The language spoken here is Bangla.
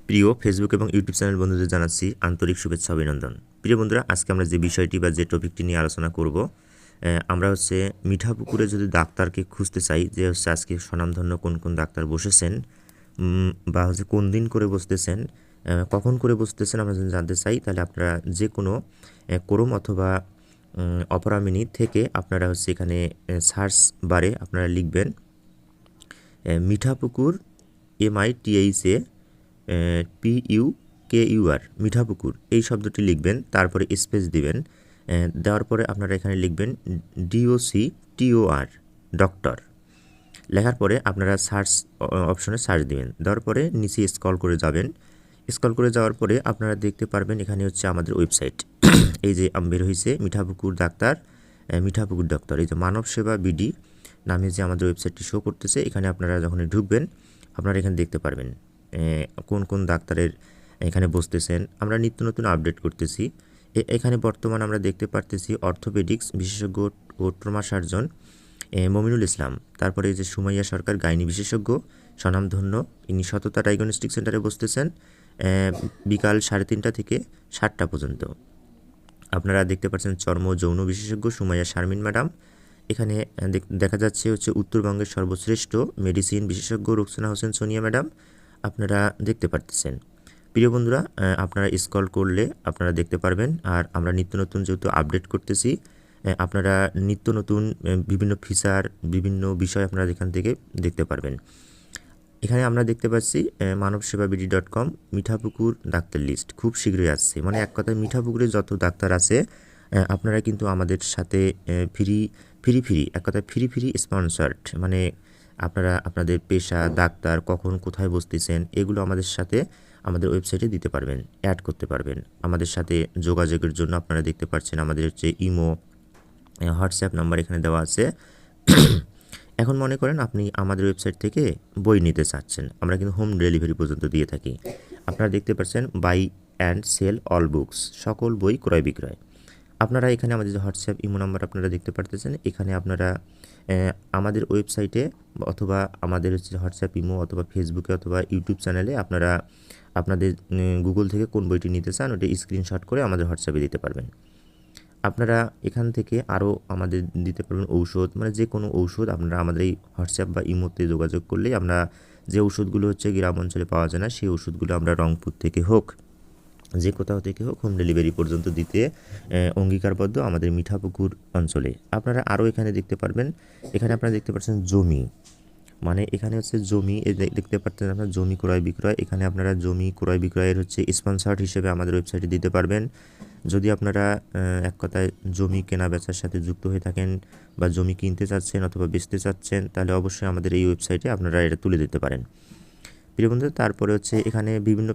প্রিয় ফেসবুক এবং ইউটিউব চ্যানেল বন্ধুদের জানাচ্ছি আন্তরিক শুভেচ্ছা অভিনন্দন। প্রিয় বন্ধুরা, আজকে আমরা যে বিষয়টি বা যে টপিকটি নিয়ে আলোচনা করব, আমরা হচ্ছে মিঠাপুকুরে যদি ডাক্তারকে খুঁজতে চাই, যে হচ্ছে আজকে স্বনামধন্য কোন কোন ডাক্তার বসেছেন বা হচ্ছে কোন দিন করে বসতেছেন, কখন করে বসতেছেন আমরা যদি জানতে চাই, তাহলে আপনারা যে কোনো ক্রোম অথবা অপেরা মিনি থেকে আপনারা হচ্ছে এখানে সার্চ বারে আপনারা লিখবেন মিঠাপুকুর MITHA PUKUR মিঠাপুকুর, এই শব্দটি লিখবেন, তারপরে স্পেস দিবেন। দেওয়ার পরে আপনারা এখানে লিখবেন DOCTOR ডক্টর। লেখার পরে আপনারা সার্চ অপশনে সার্চ দিবেন। দেওয়ার পরে নিচে স্ক্রল করে যাবেন। স্ক্রল করে যাওয়ার পরে আপনারা দেখতে পারবেন এখানে হচ্ছে আমাদের ওয়েবসাইট। এই যে বের হয়েছে মিঠাপুকুর ডাক্তার, মিঠাপুকুর ডক্টর, এই যে মানব সেবা বিডি নামে যে আমাদের ওয়েবসাইটটি শো করতেছে। এখানে আপনারা যখন ঢুকবেন আপনারা এখানে দেখতে পারবেন কোন কোন ডাক্তারের এখানে বসতেছেন। আমরা নিত্য নতুন আপডেট করতেছি। এখানে বর্তমান আমরা দেখতে পারতেছি অর্থোপেডিক্স বিশেষজ্ঞ ও ট্রমা সার্জন মমিনুল ইসলাম, তারপরে এই যে সুমাইয়া সরকার গাইনি বিশেষজ্ঞ স্বনামধন্য, ইনি সততা ডায়াগনস্টিক সেন্টারে বসতেছেন বিকাল 3:30 থেকে 7টা পর্যন্ত। আপনারা দেখতে পাচ্ছেন চর্ম যৌন বিশেষজ্ঞ সুমাইয়া শারমিন ম্যাডাম। এখানে দেখা যাচ্ছে হচ্ছে উত্তরবঙ্গের সর্বশ্রেষ্ঠ মেডিসিন বিশেষজ্ঞ রুকসানা হোসেন সোনিয়া ম্যাডাম, আপনারা দেখতে পারতেছেন। প্রিয় বন্ধুরা, আপনারা স্ক্রল করলে আপনারা দেখতে পারবেন। আর আমরা নিত্য নতুন যেহেতু আপডেট করতেছি, আপনারা নিত্য নতুন বিভিন্ন ফিচার, বিভিন্ন বিষয় আপনারা এখান থেকে দেখতে পারবেন। এখানে আমরা দেখতে পাচ্ছি মানবসেবাবিডি.com মিঠাপুকুর ডাক্তার লিস্ট খুব শীঘ্রই আসছে। মানে এক কথায় মিঠাপুকুরে যত ডাক্তার আছে আপনারা কিন্তু আমাদের সাথে ফ্রি এক কথায় ফ্রি স্পন্সর্ড, মানে আপনারা আপনাদের পেশা, ডাক্তার, কখন কোথায় বসতেছেন, এগুলো আমাদের সাথে আমাদের ওয়েবসাইটে দিতে পারবেন, অ্যাড করতে পারবেন। আমাদের সাথে যোগাযোগের জন্য আপনারা দেখতে পাচ্ছেন আমাদের হচ্ছে ইমো, হোয়াটসঅ্যাপ নাম্বার এখানে দেওয়া আছে। এখন মনে করেন আপনি আমাদের ওয়েবসাইট থেকে বই নিতে চাচ্ছেন, আমরা কিন্তু হোম ডেলিভারি পর্যন্ত দিয়ে থাকি। আপনারা দেখতে পাচ্ছেন buy and sell all books, সকল বই ক্রয় বিক্রয়। আপনারা এখানে আমাদের যে হোয়াটসঅ্যাপ ইমো নাম্বার আপনারা দেখতে পারতেছেন, এখানে আপনারা আমাদের ওয়েবসাইটে অথবা আমাদের হচ্ছে হোয়াটসঅ্যাপ ইমো অথবা ফেসবুকে অথবা ইউটিউব চ্যানেলে আপনারা আপনাদের গুগল থেকে কোন বইটি নিতে চান ওটা স্ক্রিনশট করে আমাদের হোয়াটসঅ্যাপে দিতে পারবেন। আপনারা এখান থেকে আরও আমাদের দিতে পারবেন ঔষধ, মানে যে কোনো ঔষধ আপনারা আমাদের এই হোয়াটসঅ্যাপ বা ইমোতে যোগাযোগ করলেই আমরা যে ওষুধগুলো হচ্ছে গ্রাম অঞ্চলে পাওয়া যায় না, সেই ওষুধগুলো আমরা রংপুর থেকে হোক, যে কোথাও থেকে হোক, হোম ডেলিভারি পর্যন্ত দিতে অঙ্গীকারবদ্ধ আমাদের মিঠাপুকুর অঞ্চলে। আপনারা আরও এখানে দেখতে পারবেন, এখানে আপনারা দেখতে পাচ্ছেন জমি, মানে এখানে হচ্ছে জমি দেখতে পাচ্ছেন আপনারা জমি ক্রয় বিক্রয়। এখানে আপনারা জমি ক্রয় বিক্রয়ের হচ্ছে স্পন্সর্ড হিসেবে আমাদের ওয়েবসাইটে দিতে পারবেন। যদি আপনারা এক কথায় জমি কেনা বেচার সাথে যুক্ত হয়ে থাকেন বা জমি কিনতে চাচ্ছেন অথবা বেচতে চাচ্ছেন, তাহলে অবশ্যই আমাদের এই ওয়েবসাইটে আপনারা এটা তুলে দিতে পারেন। প্রিয় বন্ধু, তারপরে হচ্ছে এখানে বিভিন্ন